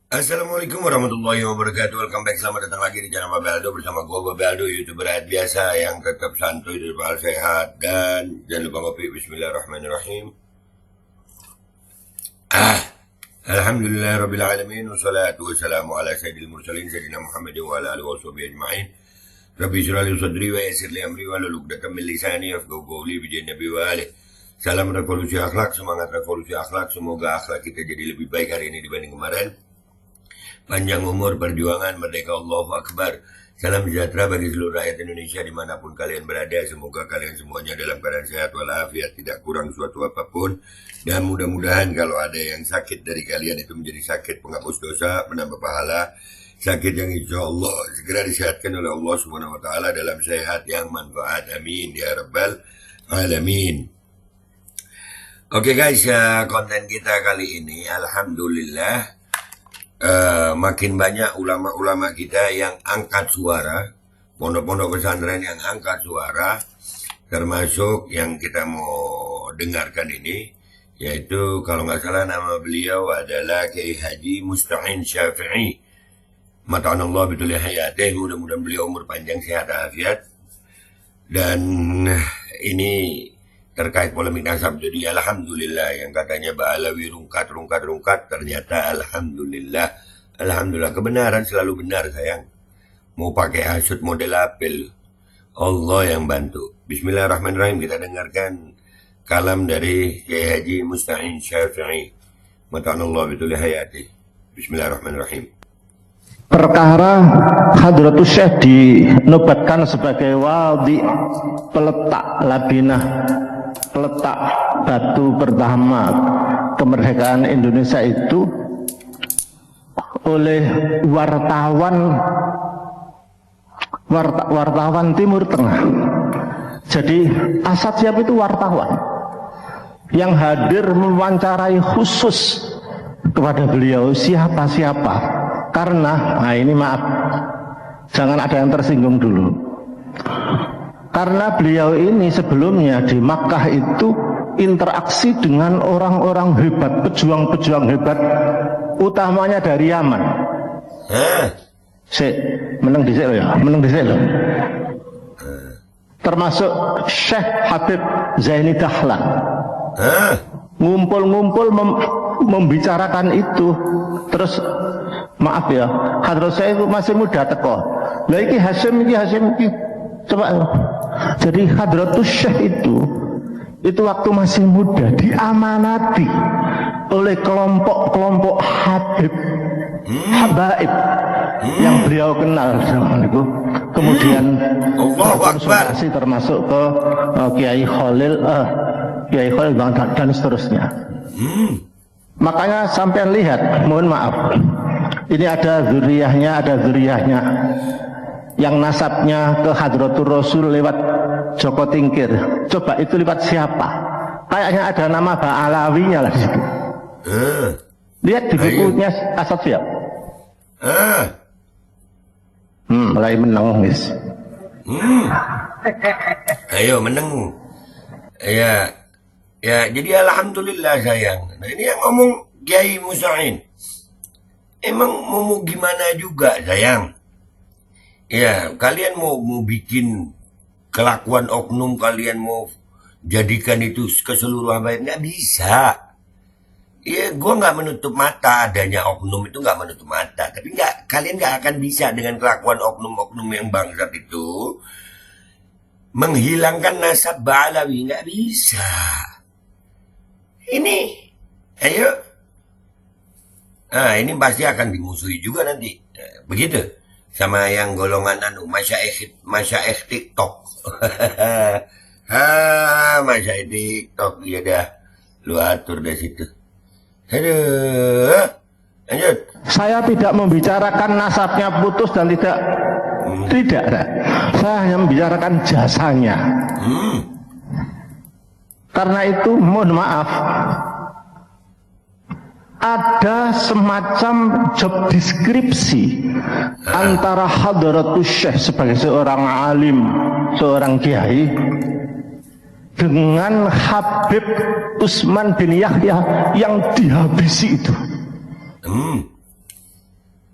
Assalamualaikum warahmatullahi wabarakatuh. Welcome back, selamat datang lagi di channel Babeldo bersama gue Babeldo, YouTuber rakyat biasa yang tetap santuy dan sehat. Dan jangan lupa ngopi. Bismillahirrahmanirrahim. Alhamdulillah Rabbil Alamin. Wassalatu wassalamu ala sayyidil mursalin Sayyidina Muhammadin wa ala alihi wa sahbihi ajma'in. Rabbi syrah li sadri wa yassir li amri wa hlul 'uqdatam min lisani yafqahu qawli bi nabi wa alihi. Salam revolusi akhlak, semangat revolusi akhlak. Semoga akhlak kita jadi lebih baik hari ini dibanding kemarin. Panjang umur, perjuangan, merdeka, Allahu Akbar. Salam sejahtera bagi seluruh rakyat Indonesia dimanapun kalian berada. Semoga kalian semuanya dalam keadaan sehat walafiat, tidak kurang suatu apapun. Dan mudah-mudahan kalau ada yang sakit dari kalian itu menjadi sakit penghapus dosa, menambah pahala. Sakit yang insya Allah segera disehatkan oleh Allah Subhanahu Wa Taala dalam sehat yang manfaat. Amin ya Rabbal Alamin. Oke guys, konten kita kali ini Alhamdulillah makin banyak ulama-ulama kita yang angkat suara, pondok-pondok pesantren yang angkat suara, termasuk yang kita mau dengarkan ini, yaitu kalau nggak salah nama beliau adalah Kiai Haji Musta'in Syafi'i. Mata'anallah bitul hayatih, mudah-mudahan beliau umur panjang, sehat, afiat. Dan ini terkait polemik nasab. Jadi alhamdulillah yang katanya Ba'alawi rungkat ternyata alhamdulillah kebenaran selalu benar sayang. Mau pakai hasut model apel, Allah yang bantu. Bismillahirrahmanirrahim, kita dengarkan kalam dari Kiai Haji Musta'in Syafi'i. Mata'anallah bitul hayati. Bismillahirrahmanirrahim. Perkara Hadratus Syekh dinobatkan sebagai wali, peletak labinah, peletak batu pertama kemerdekaan Indonesia itu oleh wartawan Timur Tengah. Jadi Asad Syihab itu wartawan yang hadir mewawancarai khusus kepada beliau siapa-siapa. Karena, nah ini maaf, jangan ada yang tersinggung dulu. Karena beliau ini sebelumnya di Makkah itu interaksi dengan orang-orang hebat, pejuang-pejuang hebat, utamanya dari Yaman. Menang dhisik loh. Termasuk Syekh Habib Zaini Dahlan. Ngumpul-ngumpul membicarakan itu. Terus maaf ya, hadrat saya itu masih muda teko. Lah iki Hasyim iki. Coba. Jadi Hadratus Syekh itu waktu masih muda diamanati oleh kelompok-kelompok habaib yang beliau kenal zaman itu. Kemudian konsultasi termasuk ke Kiai Khalil dan seterusnya. Makanya sampean lihat, mohon maaf, ini ada zuriyahnya yang nasabnya ke Hadratur Rasul lewat Joko Tingkir. Coba itu lewat siapa? Kayaknya ada nama Ba'alawinya lah di situ. Lihat di bukunya Asad Syihab. Mulai menang guys. Ayo menang. Ya, jadi alhamdulillah sayang. Nah ini yang ngomong Kiai Musta'in. Emang mau gimana juga sayang? Ya, kalian mau bikin kelakuan oknum, kalian mau jadikan itu keseluruhan baik, nggak bisa. Ya, gue nggak menutup mata adanya oknum itu, nggak menutup mata. Tapi kalian nggak akan bisa dengan kelakuan oknum-oknum yang bangsat itu menghilangkan nasab Ba'alawi, nggak bisa. Ini, ayo. Ini pasti akan dimusuhi juga nanti. Begitu. Sama yang golongan masyaikh TikTok. Masyaikh TikTok. Ya dah. Lu atur dari situ. Aduh. Lanjut. Saya tidak membicarakan nasabnya putus dan tidak. Saya hanya membicarakan jasanya. Karena itu mohon maaf, ada semacam job deskripsi antara Hadratus Syekh sebagai seorang alim, seorang kiai, dengan Habib Utsman bin Yahya yang dihabisi itu.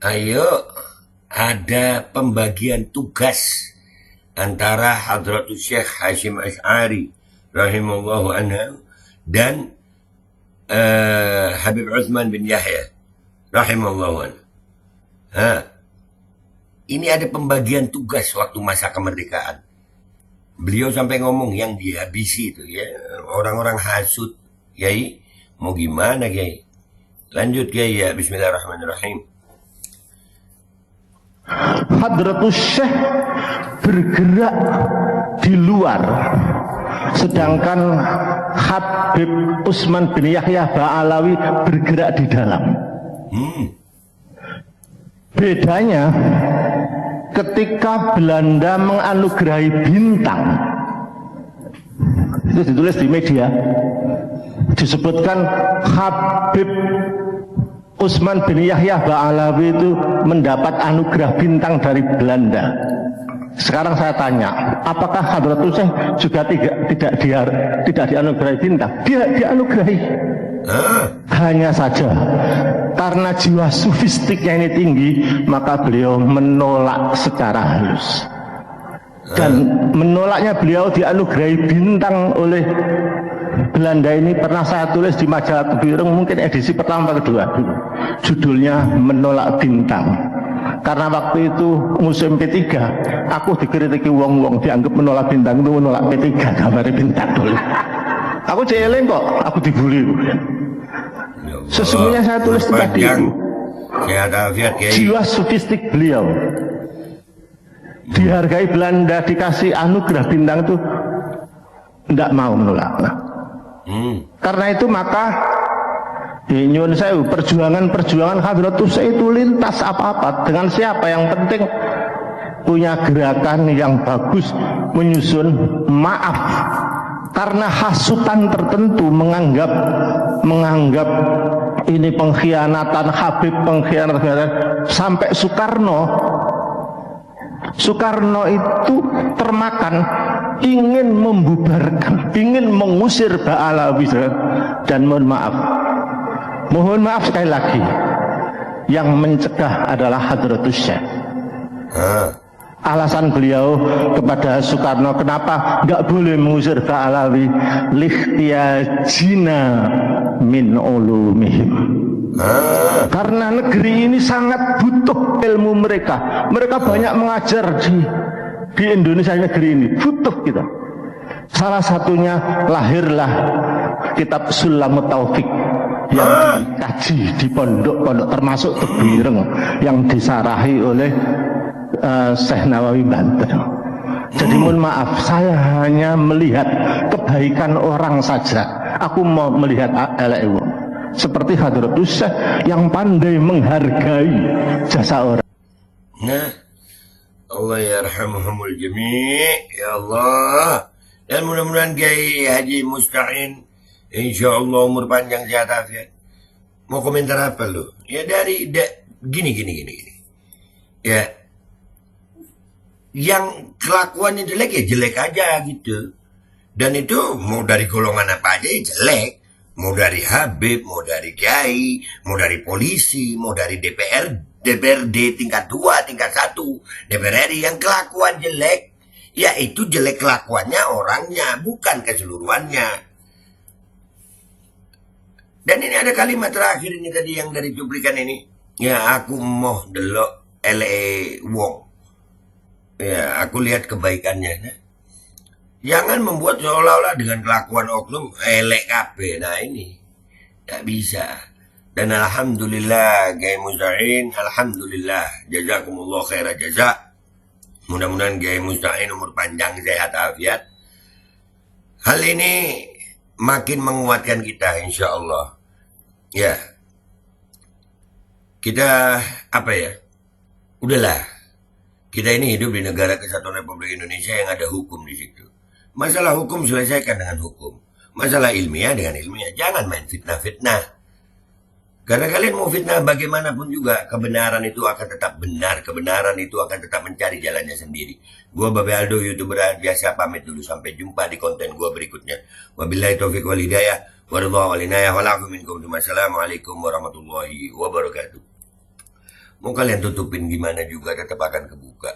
Ayo, ada pembagian tugas antara Hadratus Syekh Hashim Asy'ari rahimallahu anhu dan Habib Utsman bin Yahya rahimallahu anhu. Ini ada pembagian tugas waktu masa kemerdekaan. Beliau sampai ngomong yang dihabisi itu ya, orang-orang hasut. Kiai, mau gimana Kiai? Lanjut Kiai ya, bismillahirrahmanirrahim. Hadratus Syekh bergerak di luar, sedangkan Habib Utsman bin Yahya Ba'alawi bergerak di dalam. Bedanya ketika Belanda menganugerahi bintang, itu ditulis di media, disebutkan Habib Utsman bin Yahya Ba'alawi itu mendapat anugerah bintang dari Belanda. Sekarang saya tanya, apakah Hadratus Syekh juga tidak dianugerahi bintang? Dia dianugerahi. Hanya saja karena jiwa sufistiknya ini tinggi, maka beliau menolak secara halus. Dan menolaknya beliau dianugerahi bintang oleh Belanda ini pernah saya tulis di majalah Tebireng, mungkin edisi pertama atau kedua. Judulnya Menolak Bintang. Karena waktu itu musim P3, aku dikritiki wong-wong dianggap menolak bintang itu menolak P3, gambar bintang dulu. Aku jeleng kok, aku dibully. Sesungguhnya saya tulis tadi itu jiwa sufistik beliau. Dihargai Belanda, dikasih anugerah bintang itu tidak mau menolak. Karena itu maka nyuwun sewu, perjuangan Hadratus Syekh itu lintas apa-apa, dengan siapa, yang penting punya gerakan yang bagus, menyusun maaf. Karena hasutan tertentu menganggap ini pengkhianatan Habib, pengkhianatan sampai Soekarno itu termakan ingin membubarkan, ingin mengusir Ba'alawi. Dan mohon maaf sekali lagi, yang mencegah adalah Hadratus Syekh. Alasan beliau kepada Soekarno kenapa nggak boleh mengusir Ba'alawi, lihtiajina min ulumihim. Karena negeri ini sangat butuh ilmu mereka. Mereka banyak mengajar di Indonesia, negeri ini butuh kita. Salah satunya lahirlah kitab Sulamut Taufik yang dikaji di pondok-pondok termasuk Tebireng yang disarahi oleh Syekh Nawawi Banten. Jadi mohon maaf, saya hanya melihat kebaikan orang saja. Aku mau melihat elek wong. Seperti Hadratus Syekh yang pandai menghargai jasa orang. Nah, Allah yarhamuhumul jami', ya Allah. Dan mudah-mudahan Kiai Haji Musta'in insyaallah umur panjang sehat afiat. Mau komentar apa lu? Ya gini. Ya, yang kelakuannya jelek ya jelek aja gitu. Dan itu mau dari golongan apa aja ya jelek. Mau dari Habib, mau dari Kiai, mau dari polisi, mau dari DPRD tingkat 2, tingkat 1, DPR RI, yang kelakuan jelek, ya itu jelek kelakuannya orangnya, bukan keseluruhannya. Dan ini ada kalimat terakhir ini tadi yang dari cuplikan ini. Ya aku mau delok ele wong. Ya aku lihat kebaikannya. Nah. Jangan membuat seolah-olah dengan kelakuan oknum elek kabeh. Nah ini tak bisa. Dan alhamdulillah Kiai Musta'in, alhamdulillah jazakumullah khairan jaza. Mudah-mudahan Kiai Musta'in umur panjang sehat afiat. Hal ini makin menguatkan kita insyaallah. Ya. Kita apa ya? Udahlah. Kita ini hidup di negara Kesatuan Republik Indonesia yang ada hukum di situ. Masalah hukum selesaikan dengan hukum. Masalah ilmiah dengan ilmiah. Jangan main fitnah-fitnah. Karena kalian mau fitnah bagaimanapun juga, kebenaran itu akan tetap benar. Kebenaran itu akan tetap mencari jalannya sendiri. Gua Babe Aldo, YouTuber biasa, pamit dulu. Sampai jumpa di konten gua berikutnya. Wabillahi taufiq wal hidayah. Waridha wal inayah. Wassalamualaikum warahmatullahi wabarakatuh. Mau kalian tutupin gimana juga tetap akan kebuka.